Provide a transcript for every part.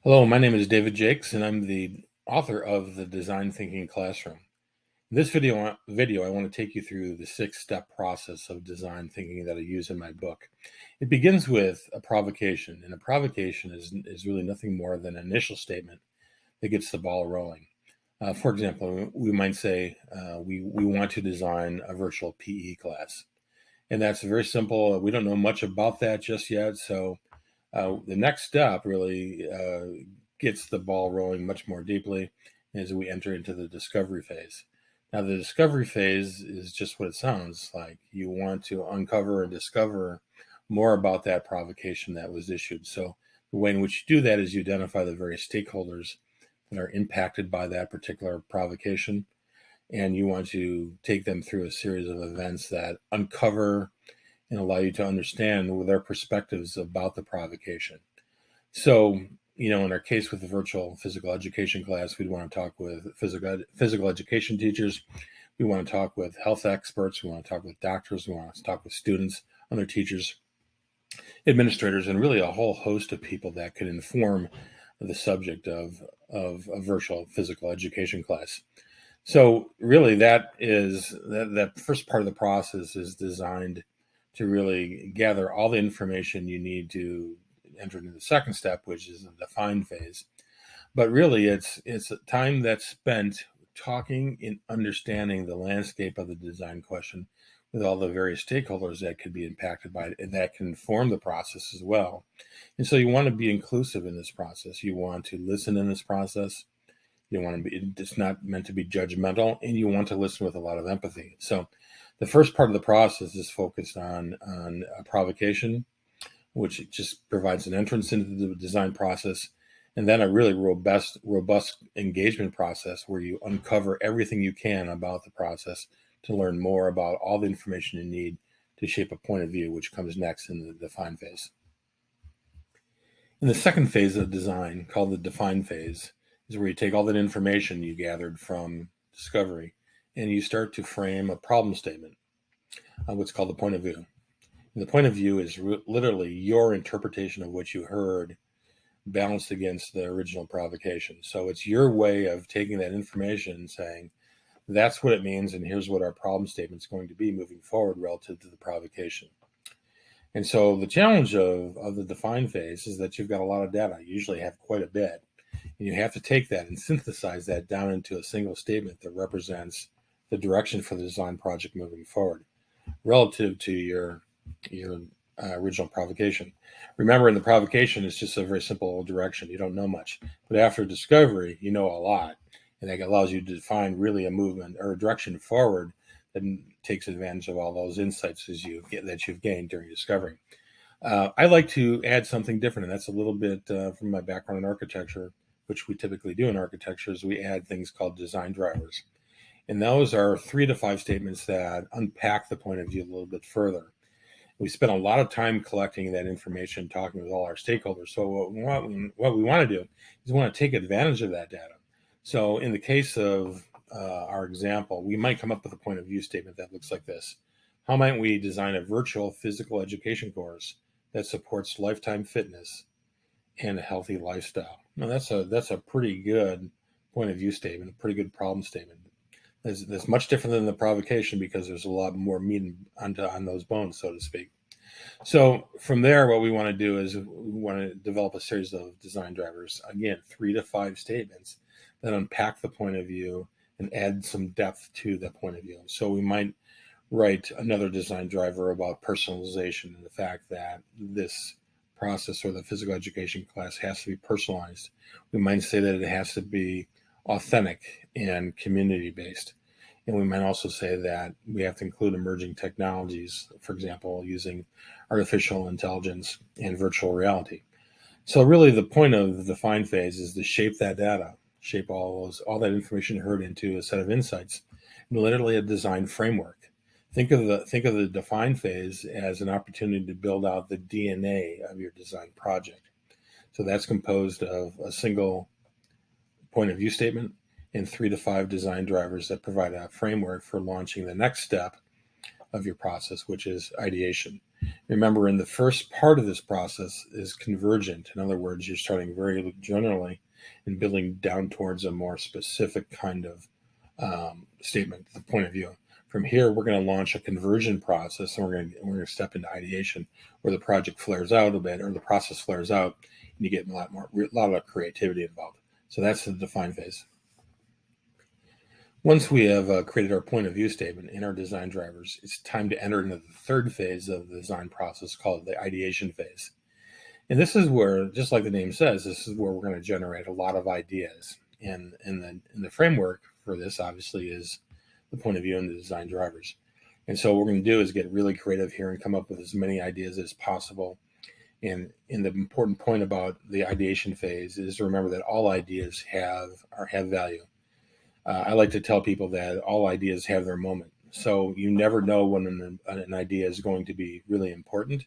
Hello, my name is David Jakes, and I'm the author of the Design Thinking Classroom. In this video, I want to take you through the 6-step process of design thinking that I use in my book. It begins with a provocation, and a provocation is really nothing more than an initial statement that gets the ball rolling. For example, we might say we want to design a virtual PE class, and that's very simple. We don't know much about that just yet, so the next step really gets the ball rolling much more deeply as we enter into the discovery phase. Now, the discovery phase is just what it sounds like. You want to uncover and discover more about that provocation that was issued. So the way in which you do that is you identify the various stakeholders that are impacted by that particular provocation, and you want to take them through a series of events that uncover and allow you to understand their perspectives about the provocation. So, in our case with the virtual physical education class, we'd want to talk with physical education teachers. We want to talk with health experts. We want to talk with doctors. We want to talk with students, other teachers, administrators, and really a whole host of people that could inform the subject of a virtual physical education class. So really that first part of the process is designed to really gather all the information you need to enter into the second step, which is the define phase. But really it's a time that's spent talking and understanding the landscape of the design question with all the various stakeholders that could be impacted by it and that can inform the process as well. And so you want to be inclusive in this process. You want to listen in this process. You want to be, it's not meant to be judgmental, and you want to listen with a lot of empathy. So the first part of the process is focused on a provocation, which just provides an entrance into the design process, and then a really robust engagement process where you uncover everything you can about the process to learn more about all the information you need to shape a point of view, which comes next in the define phase. In the second phase of design, called the define phase, is where you take all that information you gathered from discovery and you start to frame a problem statement, what's called the point of view. And the point of view is literally your interpretation of what you heard balanced against the original provocation. So it's your way of taking that information and saying, that's what it means, and here's what our problem statement is going to be moving forward relative to the provocation. And so the challenge of the define phase is that you've got a lot of data. You usually have quite a bit. And you have to take that and synthesize that down into a single statement that represents the direction for the design project moving forward relative to your original provocation. Remember, in the provocation, it's just a very simple direction. You don't know much. But after discovery, you know a lot. And that allows you to define really a movement or a direction forward that takes advantage of all those insights that you've gained during discovery. I like to add something different, and that's a little bit from my background in architecture, which we typically do in architecture, is we add things called design drivers. And those are 3 to 5 statements that unpack the point of view a little bit further. We spend a lot of time collecting that information, talking with all our stakeholders. So what we want to do is we want to take advantage of that data. So in the case of our example, we might come up with a point of view statement that looks like this. How might we design a virtual physical education course that supports lifetime fitness and a healthy lifestyle? Now that's a pretty good point of view statement, a pretty good problem statement. That's much different than the provocation because there's a lot more meat on those bones, so to speak. So from there, what we want to do is we want to develop a series of design drivers. Again, 3 to 5 statements that unpack the point of view and add some depth to the point of view. So we might write another design driver about personalization and the fact that this process or the physical education class has to be personalized. We might say that it has to be authentic and community-based. And we might also say that we have to include emerging technologies, for example, using artificial intelligence and virtual reality. So really the point of the define phase is to shape that data, shape all that information heard into a set of insights, and literally a design framework. Think of the define phase as an opportunity to build out the DNA of your design project. So that's composed of a single point of view statement and 3 to 5 design drivers that provide a framework for launching the next step of your process, which is ideation. Remember, in the first part of this process is convergent. In other words, you're starting very generally and building down towards a more specific kind of statement, the point of view. From here, we're going to launch a conversion process, and we're going to step into ideation, where the project flares out a bit, or the process flares out, and you get a lot of creativity involved. So that's the define phase. Once we have created our point of view statement in our design drivers, it's time to enter into the third phase of the design process, called the ideation phase. And this is where, just like the name says, this is where we're going to generate a lot of ideas. And the framework for this, obviously, is the point of view and the design drivers. And so what we're going to do is get really creative here and come up with as many ideas as possible. And the important point about the ideation phase is to remember that all ideas have value. I like to tell people that all ideas have their moment. So you never know when an idea is going to be really important,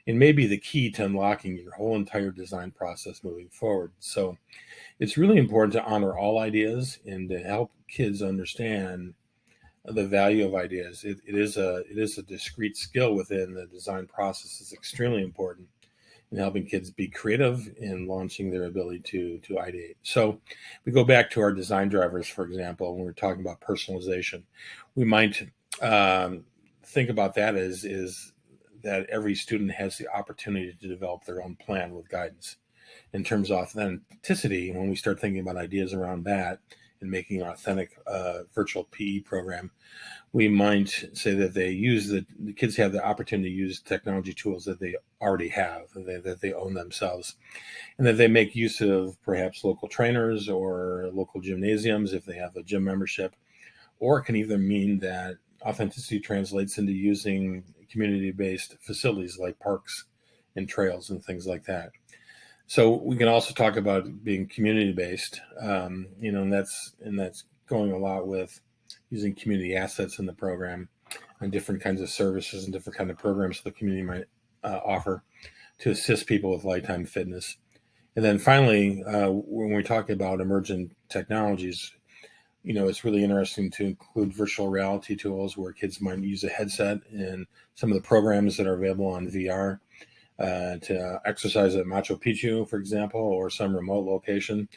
and may be the key to unlocking your whole entire design process moving forward. So it's really important to honor all ideas and to help kids understand the value of ideas. It is a discrete skill within the design process. It's extremely important in helping kids be creative in launching their ability to ideate. So we go back to our design drivers, for example, when we're talking about personalization. We might think about that as that every student has the opportunity to develop their own plan with guidance. In terms of authenticity, when we start thinking about ideas around that and making an authentic virtual PE program, we might say that the kids have the opportunity to use technology tools that they already have, that they own themselves, and that they make use of perhaps local trainers or local gymnasiums if they have a gym membership. Or it can even mean that authenticity translates into using community-based facilities like parks and trails and things like that. So we can also talk about being community-based, and that's going a lot with using community assets in the program and different kinds of services and different kinds of programs the community might offer to assist people with lifetime fitness. And then finally, when we talk about emergent technologies, it's really interesting to include virtual reality tools where kids might use a headset and some of the programs that are available on VR to exercise at Machu Picchu, for example, or some remote location. And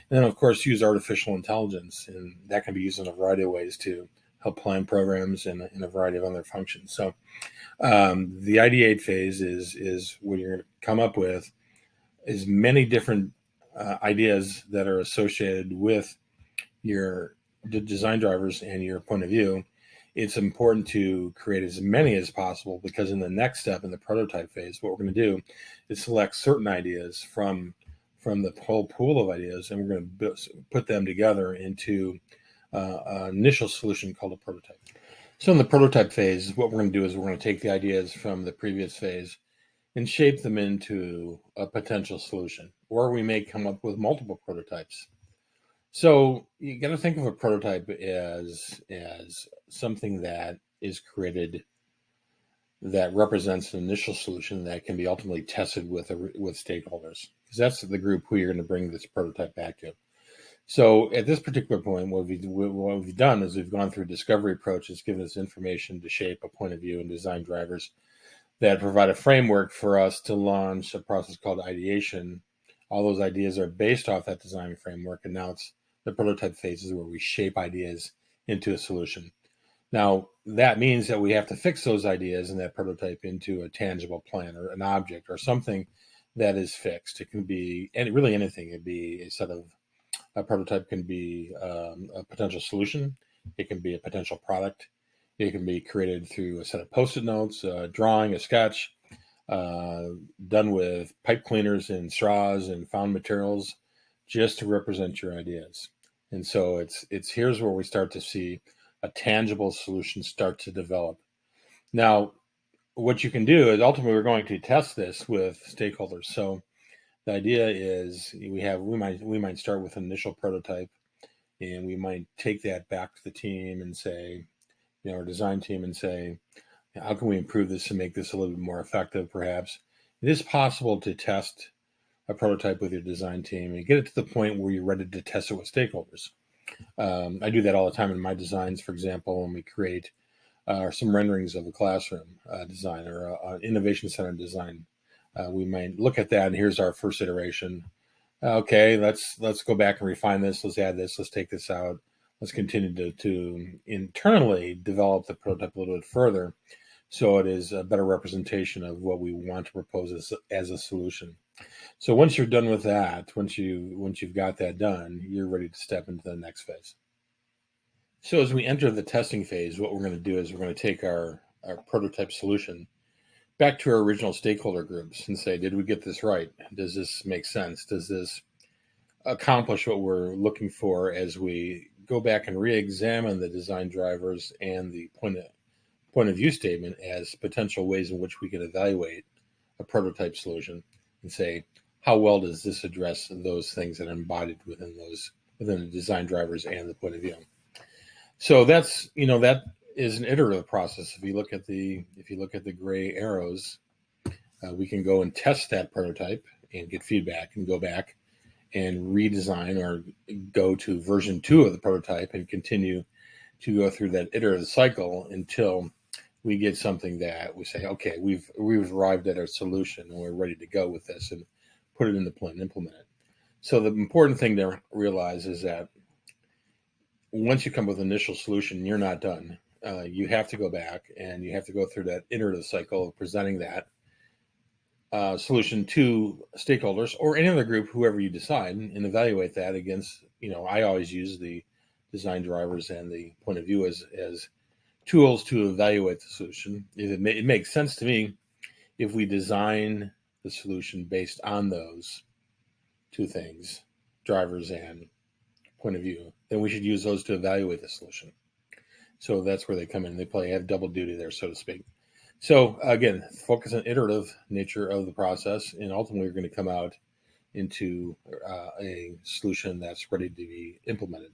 then, of course, use artificial intelligence, and that can be used in a variety of ways to help plan programs and in a variety of other functions. So the ideate phase is when you're going to come up with as many different ideas that are associated with your design drivers and your point of view. It's important to create as many as possible, because in the next step, in the prototype phase, what we're going to do is select certain ideas from the whole pool of ideas, and we're going to put them together into an initial solution called a prototype. So in the prototype phase, what we're going to do is we're going to take the ideas from the previous phase and shape them into a potential solution, or we may come up with multiple prototypes. So you got to think of a prototype as something that is created that represents an initial solution that can be ultimately tested with stakeholders, because that's the group who you're going to bring this prototype back to. So at this particular point, what we've done is we've gone through a discovery approach that's given us information to shape a point of view and design drivers that provide a framework for us to launch a process called ideation. All those ideas are based off that design framework, and now it's the prototype phase is where we shape ideas into a solution. Now, that means that we have to fix those ideas in that prototype into a tangible plan or an object or something that is fixed. It can be really anything. It can be a prototype can be a potential solution. It can be a potential product. It can be created through a set of Post-it notes, a drawing, a sketch, done with pipe cleaners and straws and found materials, just to represent your ideas. And so it's here's where we start to see a tangible solution start to develop. Now, what you can do is ultimately we're going to test this with stakeholders. So the idea is we might start with an initial prototype, and we might take that back to the team and say, our design team, and say, how can we improve this to make this a little bit more effective, perhaps? It is possible to test a prototype with your design team and get it to the point where you're ready to test it with stakeholders. I do that all the time in my designs, for example, when we create or some renderings of a classroom design or an innovation center design. We might look at that, and here's our first iteration. Okay, let's go back and refine this. Let's add this. Let's take this out. Let's continue to internally develop the prototype a little bit further, so it is a better representation of what we want to propose as a solution. So once you're done with that, once you've got that done, you're ready to step into the next phase. So as we enter the testing phase, what we're going to do is we're going to take our prototype solution back to our original stakeholder groups and say, did we get this right? Does this make sense? Does this accomplish what we're looking for as we go back and re-examine the design drivers and the point of view statement as potential ways in which we can evaluate a prototype solution and say, how well does this address those things that are embodied within the design drivers and the point of view? So that's, that is an iterative process. If you look at the gray arrows, we can go and test that prototype and get feedback and go back and redesign or go to version 2 of the prototype and continue to go through that iterative cycle until we get something that we say, okay, we've arrived at our solution and we're ready to go with this and put it in the plan and implement it. So the important thing to realize is that once you come with an initial solution, you're not done. You have to go back and you have to go through that iterative cycle of presenting that solution to stakeholders or any other group, whoever you decide, and evaluate that against, I always use the design drivers and the point of view as tools to evaluate the solution. It makes sense to me if we design the solution based on those two things, drivers and point of view, then we should use those to evaluate the solution. So that's where they come in. They have double duty there, so to speak. So again, focus on iterative nature of the process, and ultimately we're going to come out into a solution that's ready to be implemented.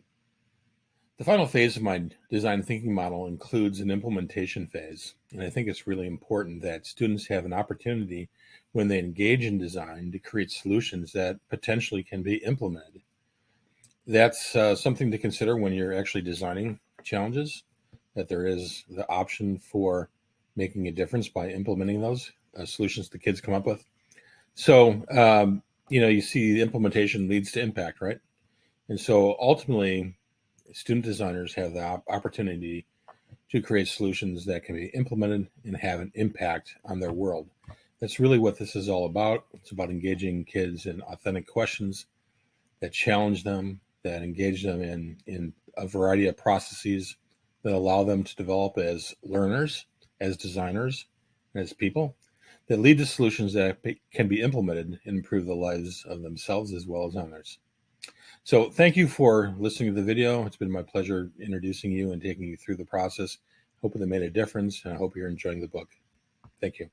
The final phase of my design thinking model includes an implementation phase, and I think it's really important that students have an opportunity when they engage in design to create solutions that potentially can be implemented. That's something to consider when you're actually designing challenges, that there is the option for making a difference by implementing those solutions the kids come up with. So, you see the implementation leads to impact, right? And so ultimately, student designers have the opportunity to create solutions that can be implemented and have an impact on their world. That's really what this is all about. It's about engaging kids in authentic questions that challenge them, that engage them in a variety of processes that allow them to develop as learners, as designers, as people, that lead to solutions that can be implemented and improve the lives of themselves as well as others. So thank you for listening to the video. It's been my pleasure introducing you and taking you through the process. Hope that made a difference, and I hope you're enjoying the book. Thank you.